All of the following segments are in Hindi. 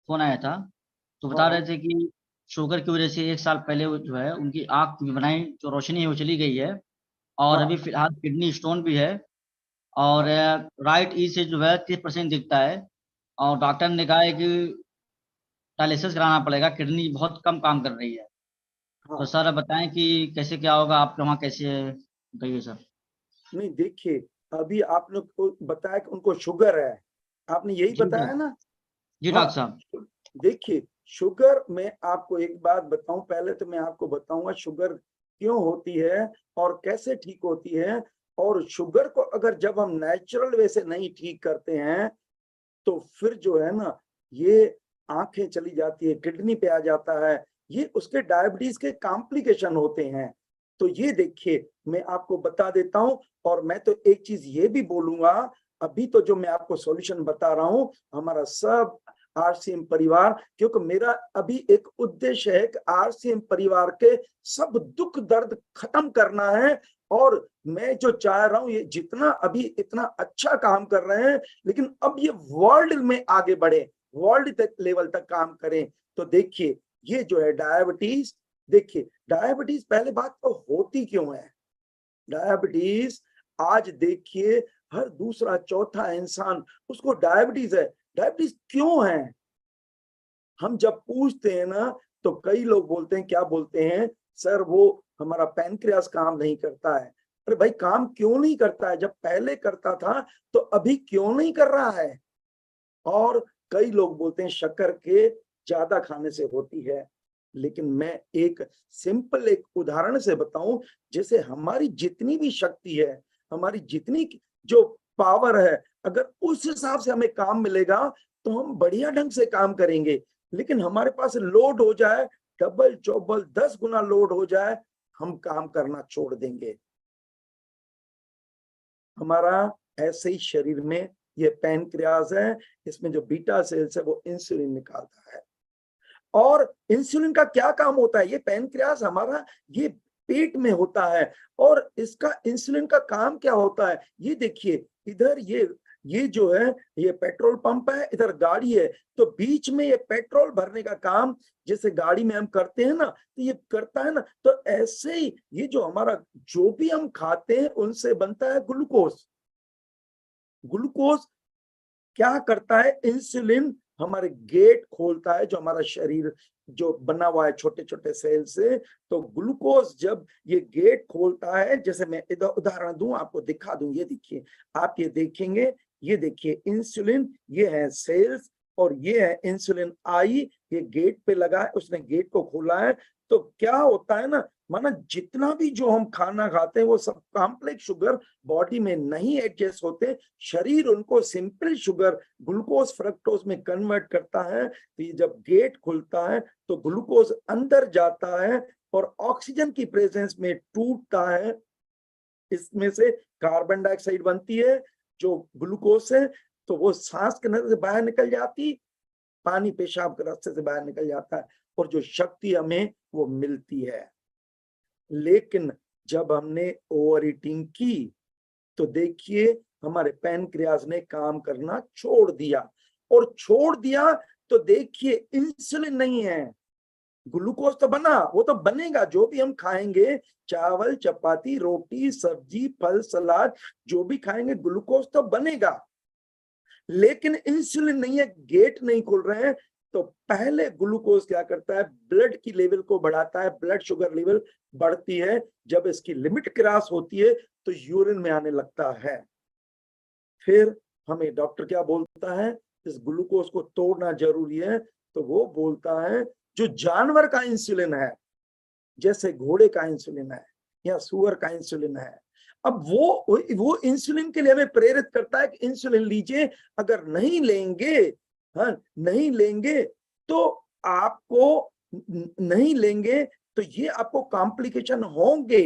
फोन आया था, तो बता रहे हाँ थे कि शुगर की वजह से 1 साल पहले वो जो है उनकी आंख की बनाई जो रोशनी है वो चली गई है, और अभी हाँ फिलहाल किडनी स्टोन भी है, और राइट ई से जो है 30% दिखता है, और डॉक्टर ने कहा है कि डायलिसिस कराना पड़ेगा, किडनी बहुत कम काम कर रही है। तो हाँ। सर अब बताएं कि कैसे क्या होगा, आपके वहाँ कैसे है, बताइए सर। नहीं देखिए, अभी आप लोग को बताया कि उनको शुगर है, आपने यही जी बताया डॉक्टर। ना? जी हाँ। डॉक्टर साहब। देखिए, शुगर में आपको एक बात बताऊं, पहले तो मैं आपको बताऊंगा शुगर क्यों होती है और कैसे ठीक होती है। और शुगर को अगर जब हम नेचुरल वे से नहीं ठीक करते हैं तो फिर जो है ना, ये आंखें चली जाती है, किडनी पे आ जाता है, ये उसके डायबिटीज के कॉम्प्लिकेशन होते हैं। तो ये देखिए, मैं आपको बता देता हूं। और मैं तो एक चीज ये भी बोलूंगा, अभी तो जो मैं आपको सॉल्यूशन बता रहा हूं, हमारा सब आरसीएम परिवार, क्योंकि मेरा अभी एक उद्देश्य है कि आरसीएम परिवार के सब दुख दर्द खत्म करना है। और मैं जो चाह रहा हूं, ये जितना अभी इतना अच्छा काम कर रहे हैं, लेकिन अब ये वर्ल्ड में आगे बढ़े, वर्ल्ड तक लेवल तक काम करें। तो देखिए, ये जो है डायबिटीज, देखिए डायबिटीज पहले बात तो होती क्यों है? डायबिटीज आज देखिए, हर दूसरा चौथा इंसान उसको डायबिटीज है। डायबिटीज क्यों है? हम जब पूछते हैं ना, तो कई लोग बोलते हैं, क्या बोलते हैं, सर वो हमारा पैनक्रियास काम नहीं करता है। अरे भाई, काम क्यों नहीं करता है? जब पहले करता था तो अभी क्यों नहीं कर रहा है? और कई लोग बोलते हैं शक्कर के ज्यादा खाने से होती है। लेकिन मैं एक सिंपल एक उदाहरण से बताऊं, जैसे हमारी जितनी भी शक्ति है, हमारी जितनी जो पावर है, अगर उस हिसाब से हमें काम मिलेगा तो हम बढ़िया ढंग से काम करेंगे। लेकिन हमारे पास लोड हो जाए, डबल चौबल 10 गुना लोड हो जाए, हम काम करना छोड़ देंगे। हमारा ऐसे ही शरीर में ये पैनक्रियाज है, इसमें जो बीटा सेल्स है वो इंसुलिन निकालता है। और इंसुलिन का क्या काम होता है? ये पैनक्रियाज हमारा ये पेट में होता है, और इसका इंसुलिन का काम क्या होता है? ये देखिए, इधर ये जो है, ये पेट्रोल पंप है, इधर गाड़ी है, तो बीच में ये पेट्रोल भरने का काम जैसे गाड़ी में हम करते हैं ना, तो ये करता है ना। तो ऐसे ही ये जो हमारा जो भी हम खाते हैं उनसे बनता है ग्लूकोज। ग्लूकोज क्या करता है? इंसुलिन हमारे गेट खोलता है, जो हमारा शरीर जो बना हुआ है छोटे छोटे सेल से। तो ग्लूकोज जब ये गेट खोलता है, जैसे मैं इधर उदाहरण दूं, आपको दिखा दूं, ये देखिए, आप ये देखेंगे, ये देखिए इंसुलिन, ये है सेल्स, और ये है इंसुलिन आई, ये गेट पे लगा है, उसने गेट को खोला है। तो क्या होता है ना, माना जितना भी जो हम खाना खाते हैं वो सब कॉम्प्लेक्स शुगर बॉडी में नहीं एडजस्ट होते, शरीर उनको सिंपल शुगर ग्लूकोज फ्रक्टोज में कन्वर्ट करता है। तो ये जब गेट खुलता है तो ग्लूकोज अंदर जाता है और ऑक्सीजन की प्रेजेंस में टूटता है, इसमें से कार्बन डाइऑक्साइड बनती है जो ग्लूकोज है, तो वो सांस के नजर से बाहर निकल जाती, पानी पेशाब के रास्ते से बाहर निकल जाता है, और जो शक्ति हमें वो मिलती है। लेकिन जब हमने ओवर ईटिंग की तो देखिए, हमारे पैनक्रियाज ने काम करना छोड़ दिया, और छोड़ दिया तो देखिए इंसुलिन नहीं है, ग्लूकोज तो बना, वो तो बनेगा, जो भी हम खाएंगे, चावल चपाती रोटी सब्जी फल सलाद जो भी खाएंगे, ग्लूकोज तो बनेगा, लेकिन इंसुलिन नहीं है, गेट नहीं खुल रहे हैं। तो पहले ग्लूकोज क्या करता है? ब्लड की लेवल को बढ़ाता है, ब्लड शुगर लेवल बढ़ती है, जब इसकी लिमिट क्रॉस होती है तो यूरिन में आने लगता है। फिर हमें डॉक्टर क्या बोलता है? इस ग्लूकोज को तोड़ना जरूरी है। तो वो बोलता है, जो जानवर का इंसुलिन है, जैसे घोड़े का इंसुलिन है या सुअर का इंसुलिन है, अब वो इंसुलिन के लिए हमें प्रेरित करता है कि इंसुलिन लीजिए, अगर नहीं लेंगे, हाँ नहीं लेंगे तो आपको नहीं लेंगे तो ये आपको कॉम्प्लिकेशन होंगे।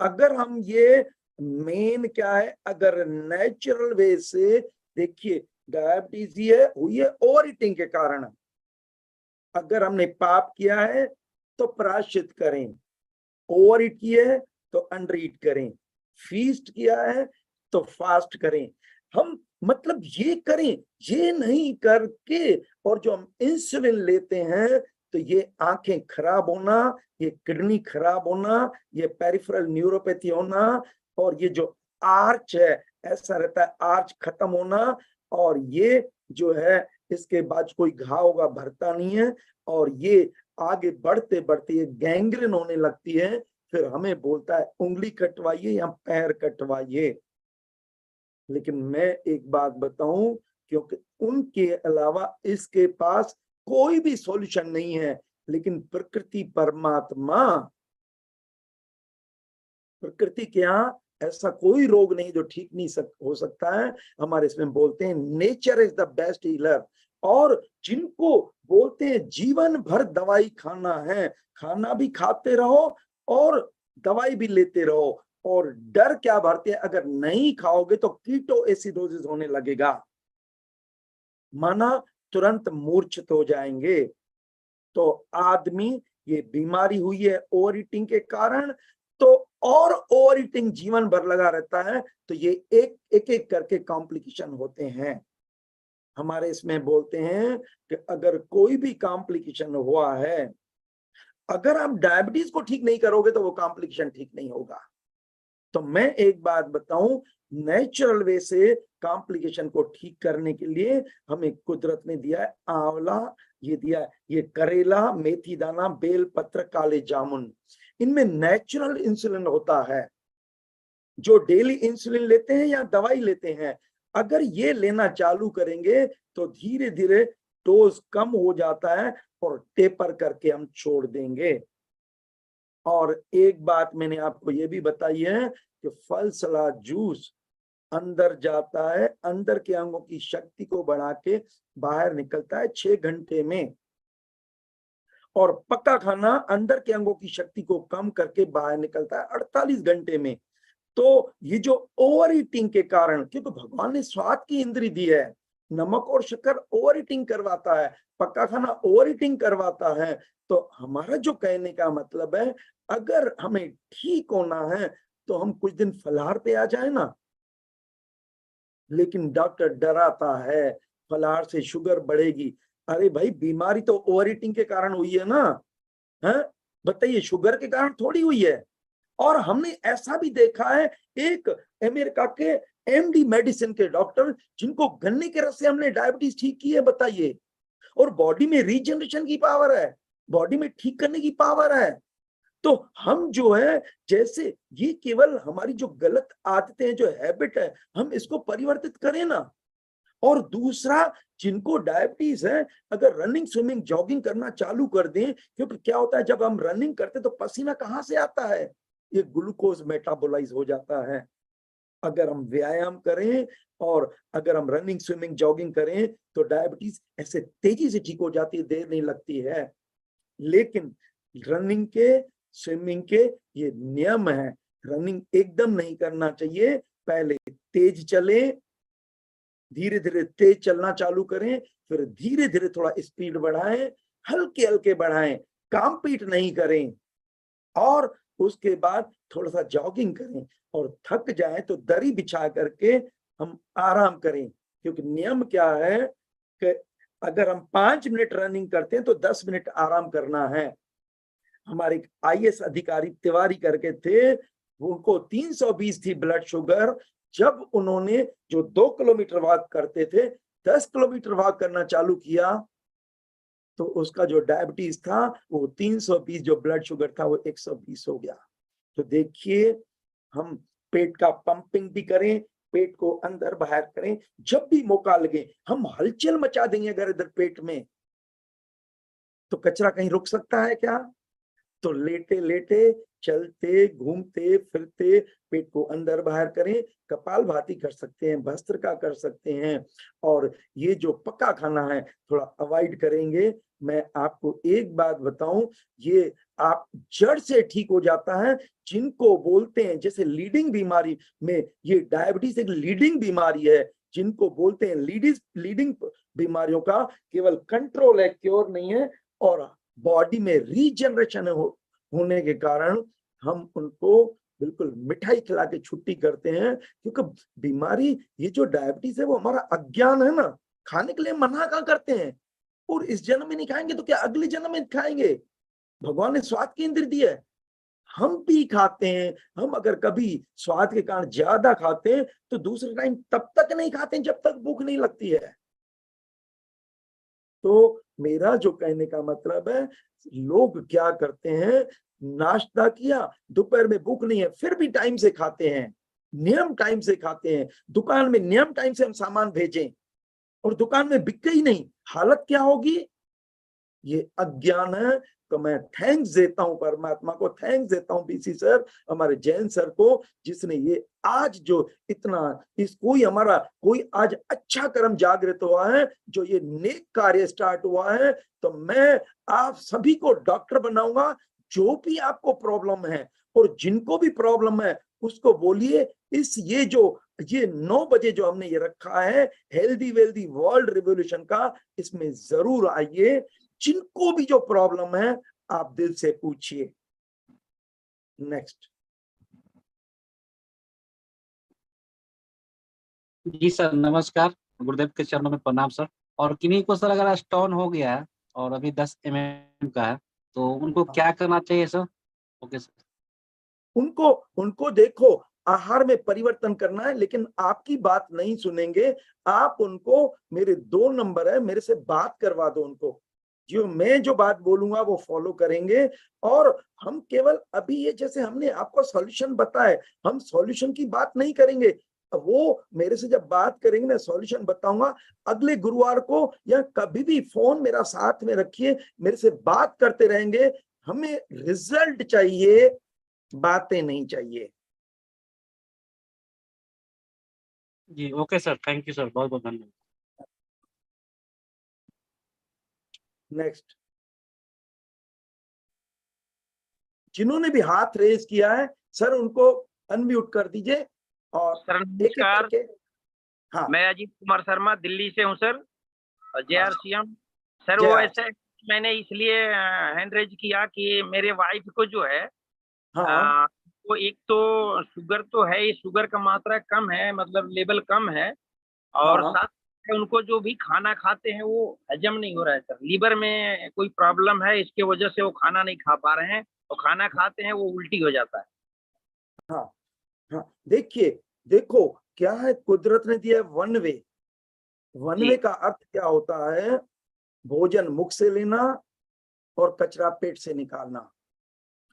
अगर हम ये मेन क्या है, अगर नेचुरल वे से देखिए, डायबिटीज ये हुई है ओवर ईटिंग के कारण। अगर हमने पाप किया है तो प्रायश्चित करें, ओवर ईट किया है तो अंडर ईट करें, फीस्ट किया है तो फास्ट करें। हम मतलब ये करें, ये नहीं करके, और जो हम इंसुलिन लेते हैं तो ये आंखें खराब होना, ये किडनी खराब होना, ये पेरिफेरल न्यूरोपैथी होना, और ये जो आर्च है ऐसा रहता है, आर्च खत्म होना, और ये जो है इसके बाद कोई घाव होगा भरता नहीं है, और ये आगे बढ़ते बढ़ते ये गैंग्रीन होने लगती है, फिर हमें बोलता है उंगली कटवाइए या पैर कटवाइए। लेकिन मैं एक बात बताऊं, क्योंकि उनके अलावा इसके पास कोई भी सॉल्यूशन नहीं है, लेकिन प्रकृति परमात्मा, प्रकृति के यहाँ ऐसा कोई रोग नहीं जो ठीक नहीं हो सकता है। हमारे इसमें बोलते हैं nature is the best healer, और जिनको बोलते हैं जीवन भर दवाई खाना है, खाना भी खाते रहो और दवाई भी लेते रहो, और डर क्या भरते हैं, अगर नहीं खाओगे तो कीटो एसिडोसिस होने लगेगा, माना तुरंत मूर्छित हो जाएंगे। तो आदमी, ये बीमारी हुई है ओवर ईटिंग के कारण, तो और ओवर ईटिंग जीवन भर लगा रहता है, तो ये एक एक करके कॉम्प्लिकेशन होते हैं। हमारे इसमें बोलते हैं कि अगर कोई भी कॉम्प्लिकेशन हुआ है, अगर आप डायबिटीज को ठीक नहीं करोगे तो वो कॉम्प्लिकेशन ठीक नहीं होगा। तो मैं एक बात बताऊं, नेचुरल वे से कॉम्प्लिकेशन को ठीक करने के लिए हमें कुदरत ने दिया है आंवला, ये दिया है ये करेला, मेथी दाना, बेल पत्र, काले जामुन, इनमें नेचुरल इंसुलिन होता है। जो डेली इंसुलिन लेते हैं या दवाई लेते हैं, अगर ये लेना चालू करेंगे तो धीरे धीरे डोज कम हो जाता है और टेपर करके हम छोड़ देंगे। और एक बात मैंने आपको ये भी बताई है कि फल सलाद जूस अंदर जाता है, अंदर के अंगों की शक्ति को बढ़ा के बाहर निकलता है 6 घंटे में, और पक्का खाना अंदर के अंगों की शक्ति को कम करके बाहर निकलता है 48 घंटे में। तो ये जो ओवर ईटिंग के कारण, क्योंकि भगवान ने स्वाद की इंद्री दी है, नमक और शक्कर ओवर ईटिंग करवाता है, पक्का खाना ओवर ईटिंग करवाता है, तो हमारा जो कहने का मतलब है, अगर हमें ठीक होना है तो हम कुछ दिन फलाहार पे आ जाए ना। लेकिन डॉक्टर डराता है फलाहार से शुगर बढ़ेगी। अरे भाई, बीमारी तो ओवर ईटिंग के कारण हुई है ना, है? बताइए, शुगर के कारण थोड़ी हुई है। और हमने ऐसा भी देखा है, एक अमेरिका के एमडी मेडिसिन के डॉक्टर, जिनको गन्ने के रस से हमने डायबिटीज ठीक की है, बताइए। और बॉडी में रीजनरेशन की पावर है, बॉडी में ठीक करने की पावर है। तो हम जो है, जैसे ये केवल हमारी जो गलत आदतें हैं, जो हैबिट है, हम इसको परिवर्तित करें ना। और दूसरा, जिनको डायबिटीज है, अगर रनिंग, स्विमिंग, जॉगिंग करना चालू कर दें, क्योंकि क्या होता है जब हम रनिंग करते तो पसीना कहाँ से आता है, ये ग्लूकोज मेटाबोलाइज हो जाता है। अगर हम व्यायाम करें और अगर हम रनिंग, स्विमिंग, जॉगिंग करें तो डायबिटीज ऐसे तेजी से ठीक हो जाती है, देर नहीं लगती है। लेकिन रनिंग के, स्विमिंग के ये नियम है, रनिंग एकदम नहीं करना चाहिए, पहले तेज चले, धीरे धीरे तेज चलना चालू करें, फिर धीरे धीरे थोड़ा स्पीड बढ़ाएं, हल्के हल्के बढ़ाएं, कॉम्पीट नहीं करें, और उसके बाद थोड़ा सा जॉगिंग करें, और थक जाए तो दरी बिछा करके हम आराम करें। क्योंकि नियम क्या है कि अगर हम 5 मिनट रनिंग करते हैं तो 10 मिनट आराम करना है। हमारे आईएएस अधिकारी तिवारी करके थे, उनको 320 थी ब्लड शुगर, जब उन्होंने जो 2 किलोमीटर वॉक करते थे, 10 किलोमीटर वॉक करना चालू किया, तो उसका जो डायबिटीज था वो 320, जो ब्लड शुगर था वो 120 हो गया। तो देखिए, हम पेट का पंपिंग भी करें, पेट को अंदर बाहर करें, जब भी मौका लगे हम हलचल मचा देंगे अगर इधर पेट में, तो कचरा कहीं रुक सकता है क्या? तो लेटे लेटे, चलते, घूमते फिरते पेट को अंदर बाहर करें, कपालभाति कर सकते हैं, भस्त्रिका कर सकते हैं, और ये जो पक्का खाना है थोड़ा अवॉइड करेंगे। मैं आपको एक बात बताऊं, ये आप जड़ से ठीक हो जाता है। जिनको बोलते हैं, जैसे लीडिंग बीमारी में, ये डायबिटीज एक लीडिंग बीमारी है, जिनको बोलते हैं लीडिंग बीमारियों का केवल कंट्रोल है, क्योर नहीं है। और बॉडी में रीजनरेशन होने के कारण हम उनको बिल्कुल मिठाई खिला के छुट्टी करते हैं, क्योंकि बीमारी, ये जो डायबिटीज है वो हमारा अज्ञान है ना, खाने के लिए मना कहाँ करते हैं। और इस जन्म में नहीं खाएंगे तो क्या अगले जन्म में खाएंगे। भगवान ने स्वाद की इंद्र दी है, हम भी खाते हैं। हम अगर कभी स्वाद के कारण ज्यादा खाते हैं तो दूसरे टाइम तब तक नहीं खाते हैं जब तक भूख नहीं लगती है। तो मेरा जो कहने का मतलब है, लोग क्या करते हैं, नाश्ता किया, दोपहर में भूख नहीं है, फिर भी टाइम से खाते हैं, नियम टाइम से खाते हैं, दुकान में नियम टाइम से हम सामान भेजें और दुकान में बिके ही नहीं, हालत क्या होगी। ये अज्ञान है। तो मैं थैंक्स देता हूं, परमात्मा को थैंक्स देता हूं, बीसी सर, हमारे जैन सर को, जिसने ये आज जो इतना इस कोई हमारा कोई आज अच्छा कर्म जागृत हुआ है, जो ये नेक कार्य स्टार्ट हुआ है। तो मैं आप सभी को डॉक्टर बनाऊंगा। जो भी आपको प्रॉब्लम है और जिनको भी प्रॉब्लम है उसको बोलिए, इस ये 9 बजे जो हमने ये रखा है हेल्दी वेल्दी वर्ल्ड रिवोल्यूशन का, इसमें जरूर आइए। जिनको भी जो प्रॉब्लम है आप दिल से पूछिए। नेक्स्ट। जी सर नमस्कार, गुरुदेव के चरणों में प्रणाम सर। और किन्हीं को सर अगर स्टोन हो गया है और अभी 10 mm का है तो उनको क्या करना चाहिए सर? Okay sir. उनको देखो, आहार में परिवर्तन करना है, लेकिन आपकी बात नहीं सुनेंगे। आप उनको, मेरे 2 नंबर है, मेरे से बात करवा दो उनको, जो मैं जो बात बोलूंगा वो फॉलो करेंगे। और हम केवल अभी ये जैसे हमने आपको सॉल्यूशन बताए, हम सॉल्यूशन की बात नहीं करेंगे। वो मेरे से जब बात करेंगे मैं सॉल्यूशन बताऊंगा। अगले गुरुवार को या कभी भी फोन मेरा साथ में रखिए, मेरे से बात करते रहेंगे। हमें रिजल्ट चाहिए, बातें नहीं चाहिए। जी okay sir, thank you sir, बहुत बहुत धन्यवाद। नेक्स्ट। जिन्होंने भी हाथ रेज किया है सर उनको अनम्यूट कर दीजिए और सर एक एक नमस्कार। करके। हाँ मैं अजीत कुमार शर्मा दिल्ली से हूँ सर, JRCM सर। जय वो आर। ऐसे मैंने इसलिए हैंड रेज किया कि मेरे वाइफ को जो है हाँ वो एक तो शुगर तो है ही, शुगर का मात्रा कम है, मतलब लेवल कम है। और हाँ साथ में उनको जो भी खाना खाते हैं वो हजम नहीं हो रहा है सर। लीवर में कोई प्रॉब्लम है, इसके वजह से वो खाना नहीं खा पा रहे हैं, और खाना खाते हैं वो उल्टी हो जाता है। हाँ हाँ। देखिए, देखो क्या है, कुदरत ने दिया वन वे। वन जी वे का अर्थ क्या होता है, भोजन मुख से लेना और कचरा पेट से निकालना।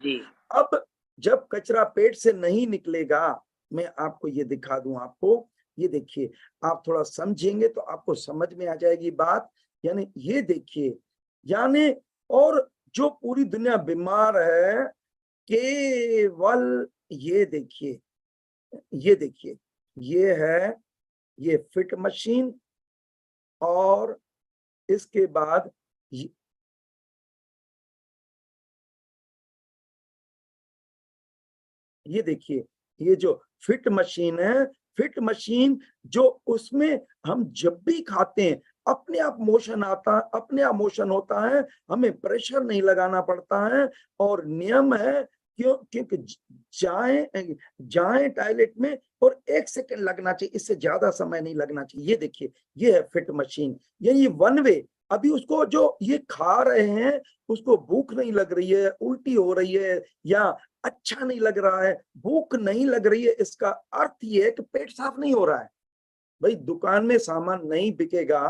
जी अब जब कचरा पेट से नहीं निकलेगा, मैं आपको ये दिखा दूं आपको, ये देखिए, आप थोड़ा समझेंगे तो आपको समझ में आ जाएगी बात। यानी ये देखिए, यानी, और जो पूरी दुनिया बीमार है, केवल ये देखिए, ये देखिए, ये है, ये फिट मशीन, और इसके बाद ये देखिए, ये जो फिट मशीन है, फिट मशीन जो उसमें हम जब भी खाते हैं अपने आप मोशन आता, अपने आप मोशन होता है, हमें प्रेशर नहीं लगाना पड़ता है। और नियम है, क्योंकि जाएं जाएं टॉयलेट में और 1 सेकंड लगना चाहिए, इससे ज्यादा समय नहीं लगना चाहिए। ये देखिए, ये है फिट मशीन, ये वन वे। अभी उसको जो ये खा रहे हैं उसको भूख नहीं लग रही है, उल्टी हो रही है, या अच्छा नहीं लग रहा है, भूख नहीं लग रही है, इसका अर्थ ये है कि पेट साफ नहीं हो रहा है। भाई दुकान में सामान नहीं बिकेगा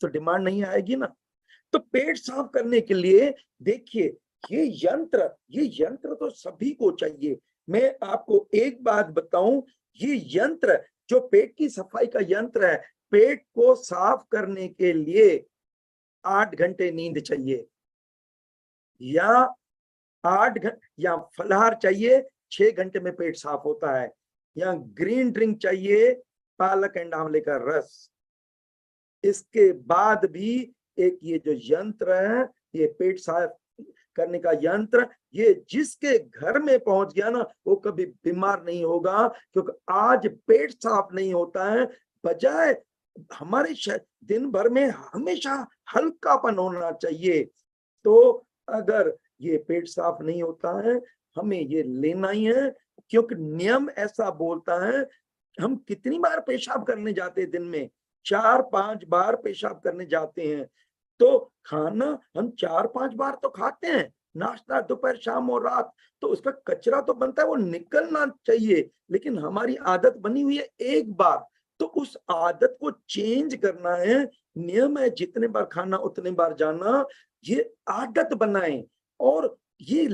तो डिमांड नहीं आएगी ना। तो पेट साफ करने के लिए देखिए, ये यंत्र तो सभी को चाहिए। मैं आपको एक बात बताऊं, ये यंत्र जो पेट की सफाई का यंत्र है, पेट को साफ करने के लिए 8 घंटे नींद चाहिए, या 8 घंटे, या फलाहार चाहिए, 6 घंटे में पेट साफ होता है, या ग्रीन ड्रिंक चाहिए, पालक एंड आंवले का रस। इसके बाद भी एक ये जो यंत्र है, ये पेट साफ करने का यंत्र, ये जिसके घर में पहुंच गया ना वो कभी बीमार नहीं होगा, क्योंकि आज पेट साफ नहीं होता है। बजाय हमारे दिन भर में हमेशा हल्कापन होना चाहिए। तो अगर ये पेट साफ नहीं होता है, हमें ये लेना ही है, क्योंकि नियम ऐसा बोलता है। हम कितनी बार पेशाब करने जाते हैं दिन में? 4-5 बार पेशाब करने जाते हैं। तो खाना हम 4-5 बार तो खाते हैं, नाश्ता, दोपहर, शाम और रात। तो उसका कचरा तो बनता है, वो निकलना चाहिए, लेकिन हमारी आदत बनी हुई है एक बार। तो उस आदत को चेंज करना है। नियम है जितने बार खाना उतने बार जाना, ये आदत बनाएं। और ये